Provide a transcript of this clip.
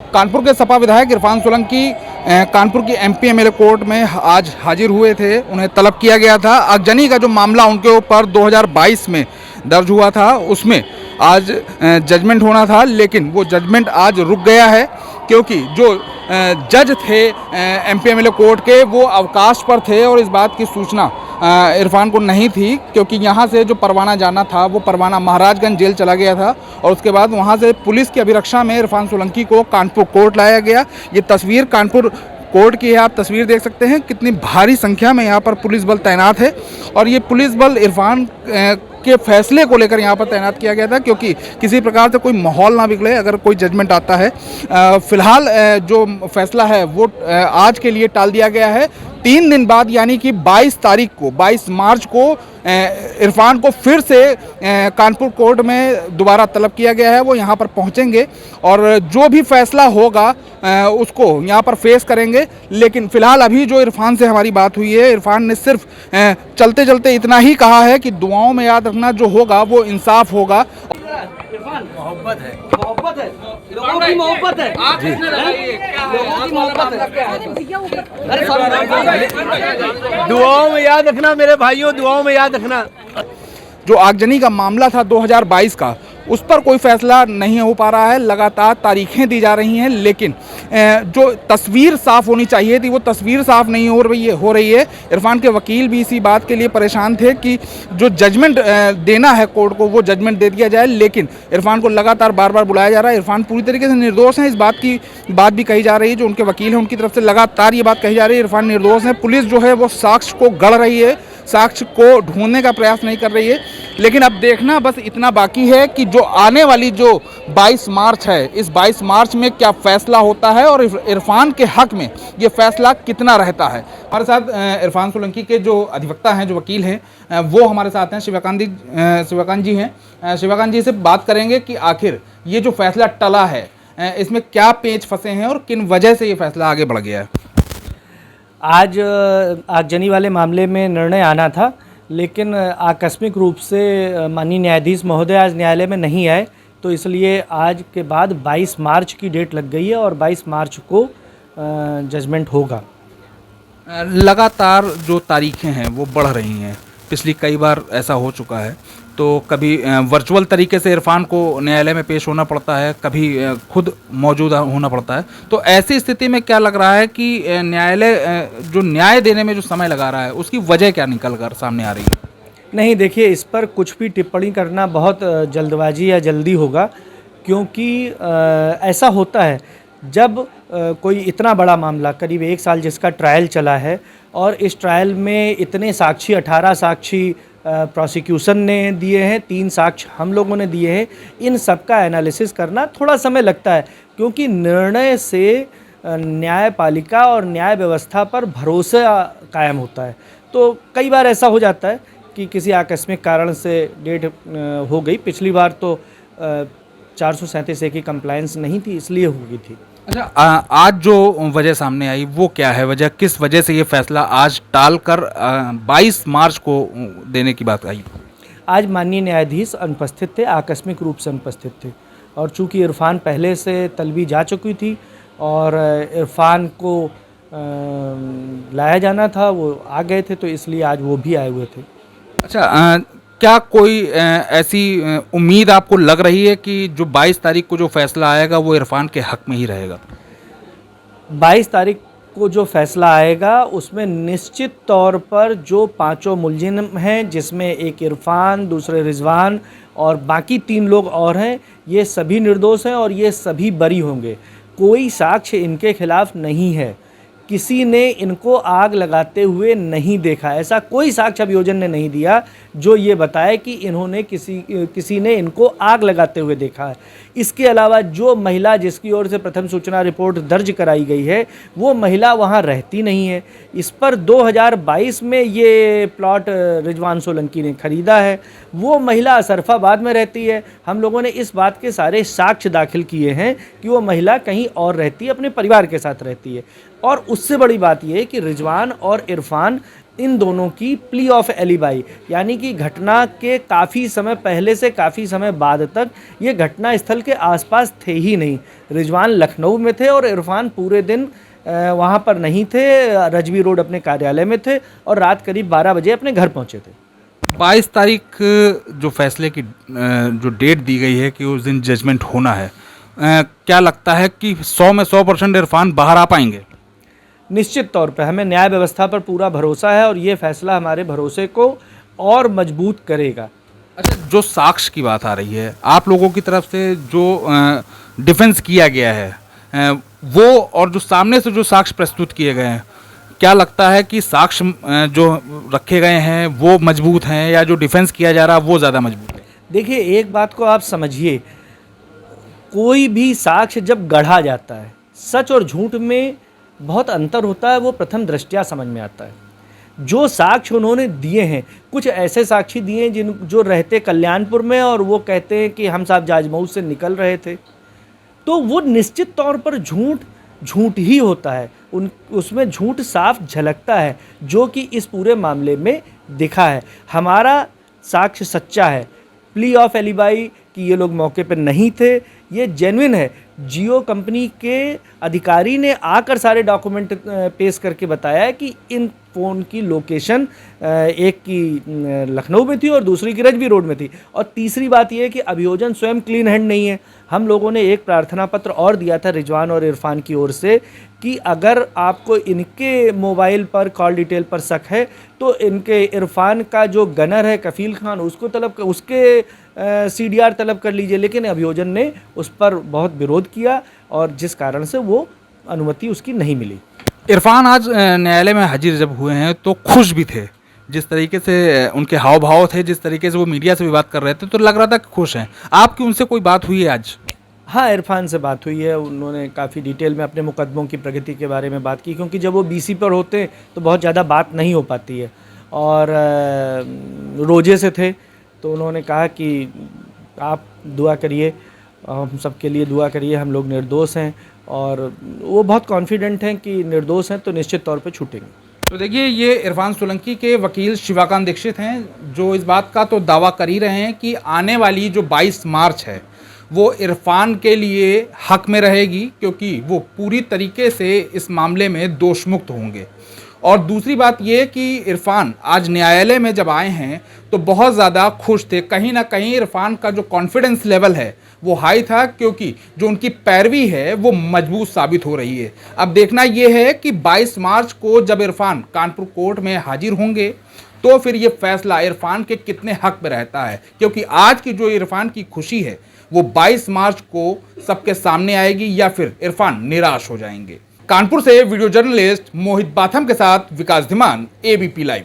कानपुर के सपा विधायक इरफान सोलंकी कानपुर की एमपी एमएलए कोर्ट में आज हाजिर हुए थे। उन्हें तलब किया गया था। आगजनी का जो मामला उनके ऊपर 2022 में दर्ज हुआ था, उसमें आज जजमेंट होना था, लेकिन वो जजमेंट आज रुक गया है क्योंकि जो जज थे एमपी एमएलए कोर्ट के, वो अवकाश पर थे और इस बात की सूचना इरफान को नहीं थी, क्योंकि यहाँ से जो परवाना जाना था वो परवाना महाराजगंज जेल चला गया था और उसके बाद वहाँ से पुलिस की अभिरक्षा में इरफान सोलंकी को कानपुर कोर्ट लाया गया। ये तस्वीर कानपुर कोर्ट की है, आप तस्वीर देख सकते हैं कितनी भारी संख्या में यहाँ पर पुलिस बल तैनात है और ये पुलिस बल इरफान के फैसले को लेकर यहाँ पर तैनात किया गया था, क्योंकि किसी प्रकार से कोई माहौल ना बिगड़े अगर कोई जजमेंट आता है। फिलहाल जो फैसला है वो आज के लिए टाल दिया गया है। 3 दिन बाद यानी कि 22 मार्च को इरफान को फिर से कानपुर कोर्ट में दोबारा तलब किया गया है। वो यहाँ पर पहुँचेंगे और जो भी फैसला होगा उसको यहाँ पर फेस करेंगे। लेकिन फ़िलहाल अभी जो इरफान से हमारी बात हुई है, इरफान ने सिर्फ चलते चलते इतना ही कहा है कि दुआओं में याद रखना, जो होगा वो इंसाफ होगा। मोहब्बत है, मोहब्बत है, लोगों की मोहब्बत है जी, लोगों की मोहब्बत है। दुआओं में याद रखना मेरे भाइयों, दुआओं में याद रखना। जो आगजनी का मामला था 2022 का, उस पर कोई फैसला नहीं हो पा रहा है। लगातार तारीखें दी जा रही हैं, लेकिन जो तस्वीर साफ होनी चाहिए थी वो तस्वीर साफ नहीं हो रही है। इरफान के वकील भी इसी बात के लिए परेशान थे कि जो जजमेंट देना है कोर्ट को वो जजमेंट दे दिया जाए, लेकिन इरफान को लगातार बार बार बुलाया जा रहा है। इरफान पूरी तरीके से निर्दोष हैं, इस बात भी कही जा रही है। जो उनके वकील हैं उनकी तरफ से लगातार ये बात कही जा रही है इरफान निर्दोष हैं। पुलिस जो है वो साक्ष्य को गढ़ रही है, साक्ष्य को ढूंढने का प्रयास नहीं कर रही है। लेकिन अब देखना बस इतना बाकी है कि जो आने वाली जो 22 मार्च है, इस 22 मार्च में क्या फैसला होता है और इरफान के हक में ये फैसला कितना रहता है। हमारे साथ इरफान सोलंकी के जो अधिवक्ता हैं, जो वकील हैं, वो हमारे साथ हैं। शिवकांत जी हैं। शिवकांत जी से बात करेंगे कि आखिर ये जो फैसला टला है, इसमें क्या पेच फंसे हैं और किन वजह से ये फैसला आगे बढ़ गया है। आज आगजनी वाले मामले में निर्णय आना था, लेकिन आकस्मिक रूप से माननीय न्यायाधीश महोदय आज न्यायालय में नहीं आए, तो इसलिए आज के बाद 22 मार्च की डेट लग गई है और 22 मार्च को जजमेंट होगा। लगातार जो तारीखें हैं वो बढ़ रही हैं, पिछली कई बार ऐसा हो चुका है। तो कभी वर्चुअल तरीके से इरफान को न्यायालय में पेश होना पड़ता है, कभी खुद मौजूद होना पड़ता है। तो ऐसी स्थिति में क्या लग रहा है कि न्यायालय जो न्याय देने में जो समय लगा रहा है उसकी वजह क्या निकल कर सामने आ रही है? नहीं, देखिए, इस पर कुछ भी टिप्पणी करना बहुत जल्दबाजी या जल्दी होगा, क्योंकि ऐसा होता है जब कोई इतना बड़ा मामला, करीब 1 साल जिसका ट्रायल चला है और इस ट्रायल में इतने साक्षी, 18 साक्षी प्रोसिक्यूशन ने दिए हैं, 3 साक्ष्य हम लोगों ने दिए हैं, इन सब का एनालिसिस करना थोड़ा समय लगता है, क्योंकि निर्णय से न्यायपालिका और न्याय व्यवस्था पर भरोसा कायम होता है। तो कई बार ऐसा हो जाता है कि किसी आकस्मिक कारण से डेट हो गई। पिछली बार तो 437A की कंप्लायंस नहीं थी, इसलिए हो गई थी। अच्छा, आज जो वजह सामने आई वो क्या है? वजह किस वजह से ये फैसला आज टालकर 22 मार्च को देने की बात आई? आज माननीय न्यायाधीश अनुपस्थित थे, आकस्मिक रूप से अनुपस्थित थे, और चूंकि इरफान पहले से तलबी जा चुकी थी और इरफान को लाया जाना था, वो आ गए थे, तो इसलिए आज वो भी आए हुए थे। अच्छा, क्या कोई ऐसी उम्मीद आपको लग रही है कि जो 22 तारीख को जो फैसला आएगा वो इरफान के हक में ही रहेगा? 22 तारीख को जो फैसला आएगा उसमें निश्चित तौर पर जो 5 मुलजिम हैं, जिसमें एक इरफान, दूसरे रिजवान और बाकी 3 लोग और हैं, ये सभी निर्दोष हैं और ये सभी बरी होंगे। कोई साक्ष्य इनके खिलाफ नहीं है, किसी ने इनको आग लगाते हुए नहीं देखा, ऐसा कोई साक्ष्य अभियोजन ने नहीं दिया जो ये बताए कि इन्होंने किसी ने इनको आग लगाते हुए देखा है। इसके अलावा जो महिला जिसकी ओर से प्रथम सूचना रिपोर्ट दर्ज कराई गई है, वो महिला वहाँ रहती नहीं है। इस पर 2022 में ये प्लॉट रिजवान सोलंकी ने खरीदा है। वो महिला असरफाबाद में रहती है। हम लोगों ने इस बात के सारे साक्ष्य दाखिल किए हैं कि वो महिला कहीं और रहती है, अपने परिवार के साथ रहती है। और उससे बड़ी बात यह है कि रिजवान और इरफान इन दोनों की प्ली ऑफ एलिबाई, यानी कि घटना के काफ़ी समय पहले से काफ़ी समय बाद तक ये घटना स्थल के आसपास थे ही नहीं। रिजवान लखनऊ में थे और इरफान पूरे दिन वहाँ पर नहीं थे, रजवी रोड अपने कार्यालय में थे और रात करीब 12 बजे अपने घर पहुँचे थे। 22 तारीख जो फैसले की जो डेट दी गई है कि उस दिन जजमेंट होना है, क्या लगता है कि 100 में 100% इरफान बाहर आ पाएंगे? निश्चित तौर पे हमें न्याय व्यवस्था पर पूरा भरोसा है और ये फैसला हमारे भरोसे को और मजबूत करेगा। अच्छा, जो साक्ष्य की बात आ रही है, आप लोगों की तरफ से जो डिफेंस किया गया है, वो और जो सामने से जो साक्ष्य प्रस्तुत किए गए हैं, क्या लगता है कि साक्ष्य जो रखे गए हैं वो मजबूत हैं या जो डिफेंस किया जा रहा है वो ज़्यादा मजबूत है? देखिए, एक बात को आप समझिए, कोई भी साक्ष्य जब गढ़ा जाता है, सच और झूठ में बहुत अंतर होता है, वो प्रथम दृष्टया समझ में आता है। जो साक्ष्य उन्होंने दिए हैं, कुछ ऐसे साक्षी दिए हैं जो रहते कल्याणपुर में और वो कहते हैं कि हम साहब जाजमऊ से निकल रहे थे, तो वो निश्चित तौर पर झूठ ही होता है। उसमें झूठ साफ झलकता है, जो कि इस पूरे मामले में दिखा है। हमारा साक्ष्य सच्चा है। प्ली ऑफ एलिबाई कि ये लोग मौके पर नहीं थे, ये जेन्युइन है। जियो कंपनी के अधिकारी ने आकर सारे डॉक्यूमेंट पेश करके बताया है कि इन फ़ोन की लोकेशन एक की लखनऊ में थी और दूसरी की रजवी रोड में थी। और तीसरी बात यह है कि अभियोजन स्वयं क्लीन हैंड नहीं है। हम लोगों ने एक प्रार्थना पत्र और दिया था रिजवान और इरफान की ओर से कि अगर आपको इनके मोबाइल पर कॉल डिटेल पर शक है तो इनके इरफान का जो गनर है कफील खान, उसको उसके CDR तलब कर लीजिए। लेकिन अभियोजन ने उस पर बहुत विरोध किया और जिस कारण से वो अनुमति उसकी नहीं मिली। इरफान आज न्यायालय में हाजिर जब हुए हैं तो खुश भी थे, जिस तरीके से उनके हाव भाव थे, जिस तरीके से वो मीडिया से भी बात कर रहे थे, तो लग रहा था कि खुश हैं। आपकी उनसे कोई बात हुई है आज? हाँ, इरफान से बात हुई है। उन्होंने काफ़ी डिटेल में अपने मुकदमों की प्रगति के बारे में बात की, क्योंकि जब वो BC पर होते हैं तो बहुत ज़्यादा बात नहीं हो पाती है। और रोजे से थे तो उन्होंने कहा कि आप दुआ करिए, हम सबके लिए दुआ करिए, हम लोग निर्दोष हैं। और वो बहुत कॉन्फिडेंट हैं कि निर्दोष हैं तो निश्चित तौर पे छूटेंगे। तो देखिए, ये इरफान सोलंकी के वकील शिवाकांत दीक्षित हैं, जो इस बात का तो दावा कर ही रहे हैं कि आने वाली जो 22 मार्च है वो इरफान के लिए हक में रहेगी, क्योंकि वो पूरी तरीके से इस मामले में दोषमुक्त होंगे। और दूसरी बात ये कि इरफान आज न्यायालय में जब आए हैं तो बहुत ज़्यादा खुश थे। कहीं ना कहीं इरफान का जो कॉन्फिडेंस लेवल है वो हाई था, क्योंकि जो उनकी पैरवी है वो मजबूत साबित हो रही है। अब देखना ये है कि 22 मार्च को जब इरफान कानपुर कोर्ट में हाजिर होंगे तो फिर ये फैसला इरफान के कितने हक में रहता है, क्योंकि आज की जो इरफान की खुशी है वो 22 मार्च को सबके सामने आएगी या फिर इरफान निराश हो जाएंगे। कानपुर से वीडियो जर्नलिस्ट मोहित बाथम के साथ विकास धीमान, ABP लाइव।